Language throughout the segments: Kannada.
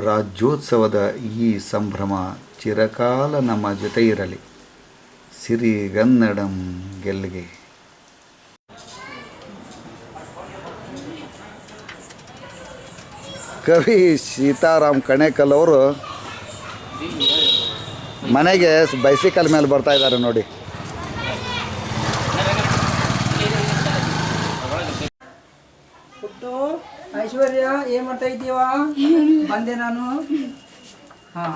ರಾಜ್ಯೋತ್ಸವದ ಈ ಸಂಭ್ರಮ ಚಿರಕಾಲ ನಮ್ಮ ಜೊತೆ ಇರಲಿ. ಸಿರಿಗನ್ನಡಂ ಗೆಲ್ಗೆ. ಕವಿ ಸೀತಾರಾಮ್ ಕಣೇಕಲ್ ಅವರು ಮನೆಗೆ ಬೈಸಿಕಲ್ ಮೇಲೆ ಬರ್ತಾ ಇದ್ದಾರೆ ನೋಡಿ. ಪುಟ್ಟು, ಐಶ್ವರ್ಯ ಏನ್ ಮಾಡ್ತಾ ಇದ್ದೀವ? ಬಂದೆ ನಾನು.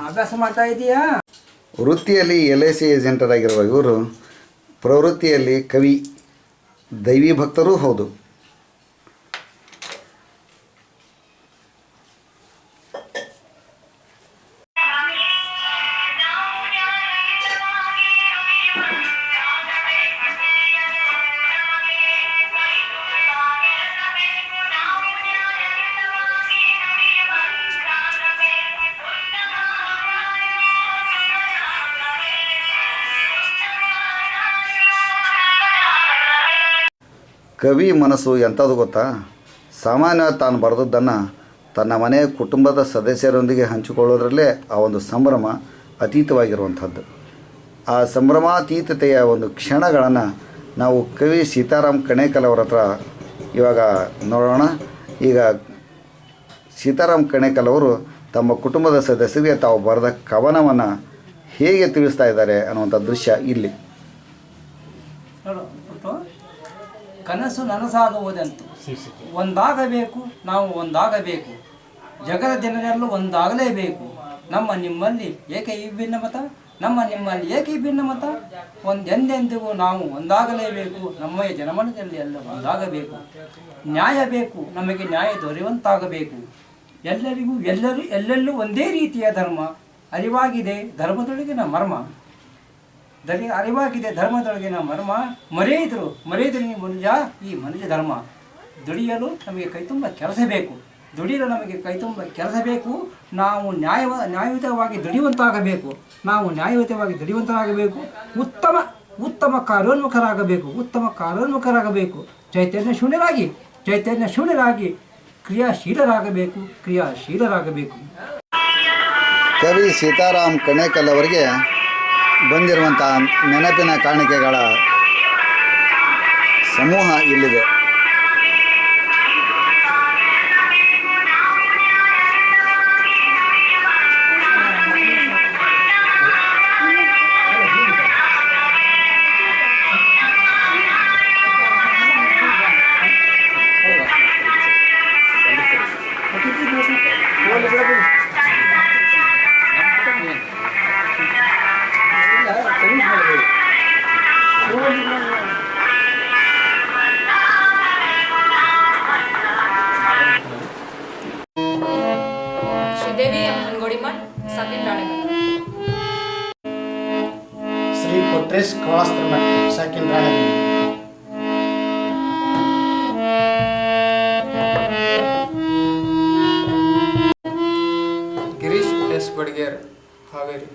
ಅಭ್ಯಾಸ ಮಾಡ್ತಾ ಇದೀಯಾ? ವೃತ್ತಿಯಲ್ಲಿ LIC ಏಜೆಂಟರಾಗಿರುವ ಇವರು ಪ್ರವೃತ್ತಿಯಲ್ಲಿ ಕವಿ, ದೈವಿ ಭಕ್ತರೂ ಹೌದು. ಕವಿ ಮನಸ್ಸು ಎಂಥದ್ದು ಗೊತ್ತಾ? ಸಾಮಾನ್ಯವಾಗಿ ತಾನು ಬರೆದದ್ದನ್ನು ತನ್ನ ಮನೆಯ ಕುಟುಂಬದ ಸದಸ್ಯರೊಂದಿಗೆ ಹಂಚಿಕೊಳ್ಳೋದ್ರಲ್ಲೇ ಆ ಒಂದು ಸಂಭ್ರಮ ಅತೀತವಾಗಿರುವಂಥದ್ದು. ಆ ಸಂಭ್ರಮಾತೀತತೆಯ ಒಂದು ಕ್ಷಣಗಳನ್ನು ನಾವು ಕವಿ ಸೀತಾರಾಮ್ ಕಣೇಕಲ್ ಅವರ ಹತ್ರ ಇವಾಗ ನೋಡೋಣ. ಈಗ ಸೀತಾರಾಮ್ ಕಣೇಕಲ್ ಅವರು ತಮ್ಮ ಕುಟುಂಬದ ಸದಸ್ಯರಿಗೆ ತಾವು ಬರೆದ ಕವನವನ್ನು ಹೇಗೆ ತಿಳಿಸ್ತಾ ಇದ್ದಾರೆ ಅನ್ನುವಂಥ ದೃಶ್ಯ ಇಲ್ಲಿ. ಕನಸು ನನಸಾಗುವುದಂತೂ ಒಂದಾಗಬೇಕು, ನಾವು ಒಂದಾಗಬೇಕು, ಜಗದ ಜನರೆಲ್ಲೂ ಒಂದಾಗಲೇಬೇಕು. ನಮ್ಮ ನಿಮ್ಮಲ್ಲಿ ಏಕೆ ಈ ಭಿನ್ನಮತ, ನಮ್ಮ ನಿಮ್ಮಲ್ಲಿ ಏಕೆ ಈ ಭಿನ್ನಮತ, ಎಂದೆಂದಿಗೂ ನಾವು ಒಂದಾಗಲೇಬೇಕು. ನಮ್ಮ ಜನಮನದಲ್ಲಿ ಎಲ್ಲ ಒಂದಾಗಬೇಕು. ನ್ಯಾಯ ಬೇಕು, ನಮಗೆ ನ್ಯಾಯ ದೊರೆಯುವಂತಾಗಬೇಕು. ಎಲ್ಲರಿಗೂ ಎಲ್ಲೆಲ್ಲೂ ಒಂದೇ ರೀತಿಯ ಧರ್ಮ ಅರಿವಾಗಿದೆ ಧರ್ಮದೊಳಗಿನ ಮರ್ಮ. ಅರಿವಾಗಿದೆ ಧರ್ಮದೊಳಗಿನ ಮರ್ಮ. ಮರೆಯಿದ್ರು ಮನುಜ ಈ ಮನುಜ ಧರ್ಮ. ದುಡಿಯಲು ನಮಗೆ ಕೈತುಂಬ ಕೆಲಸ ಬೇಕು, ದುಡಿಯಲು ನಮಗೆ ಕೈತುಂಬ ಕೆಲಸ ಬೇಕು. ನಾವು ನ್ಯಾಯಯುತವಾಗಿ ದುಡಿಯುವಂತಾಗಬೇಕು, ನಾವು ನ್ಯಾಯಯುತವಾಗಿ ದುಡಿಯುವಂತಾಗಬೇಕು. ಉತ್ತಮ ಕಾರ್ಯೋನ್ಮುಖರಾಗಬೇಕು. ಚೈತನ್ಯ ಶೂನ್ಯರಾಗಿ ಕ್ರಿಯಾಶೀಲರಾಗಬೇಕು. ಕವಿ ಸೀತಾರಾಮ್ ಕಣೇಕಲ್ ಅವರಿಗೆ ಬಂದಿರುವಂಥ ನೆನಪಿನ ಕಾಣಿಕೆಗಳ ಸಮೂಹ ಇಲ್ಲಿದೆ. ಶ್ರೀ ಕೊಟ್ರೇಶ್ ಕವಾಸ್ತ್ರ ಮಠ ಸಾಕಿನ್ ರಾಣೆಬೆನ್ನೂರು. ಗಿರೀಶ್ ಎಸ್ ಬಡಿಗೇರ್ ಹಾವೇರಿ.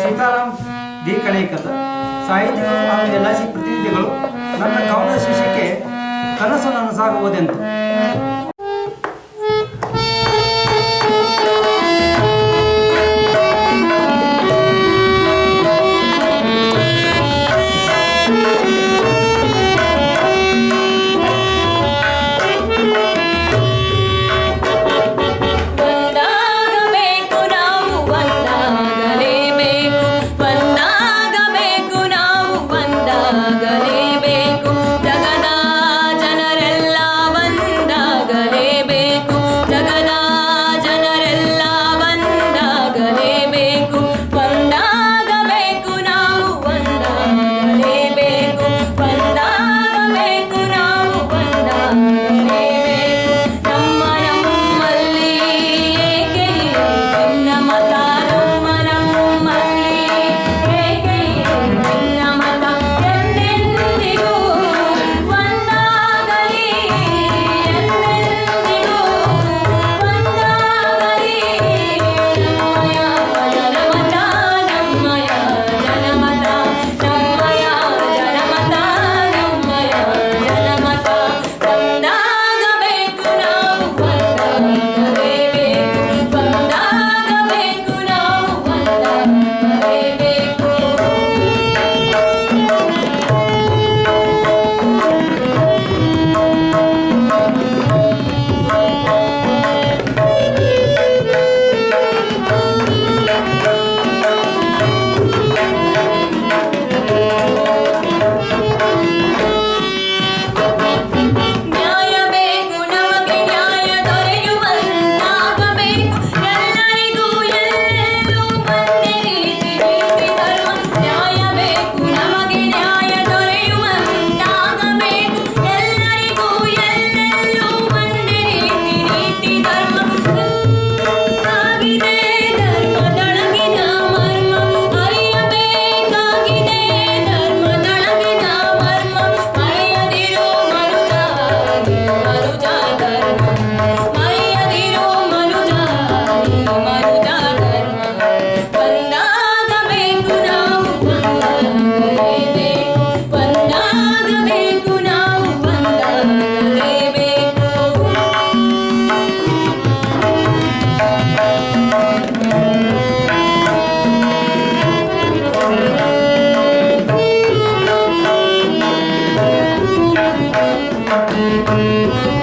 ಸೀತಾರಾಮ್ ಡಿ ಕಣೇಕಲ್, ಸಾಹಿತಿಗಳು ಹಾಗೂ LIC ಪ್ರತಿನಿಧಿಗಳು. ನನ್ನ ಕವನ ಶೀರ್ಷಿಕೆ ಕನಸು ನನಸಾಗುವುದೆಂತು. ಜಗದ ಜನರೆಲ್ಲ ಬಂದಾಗ ಧನ್ಯವಾದಗಳು.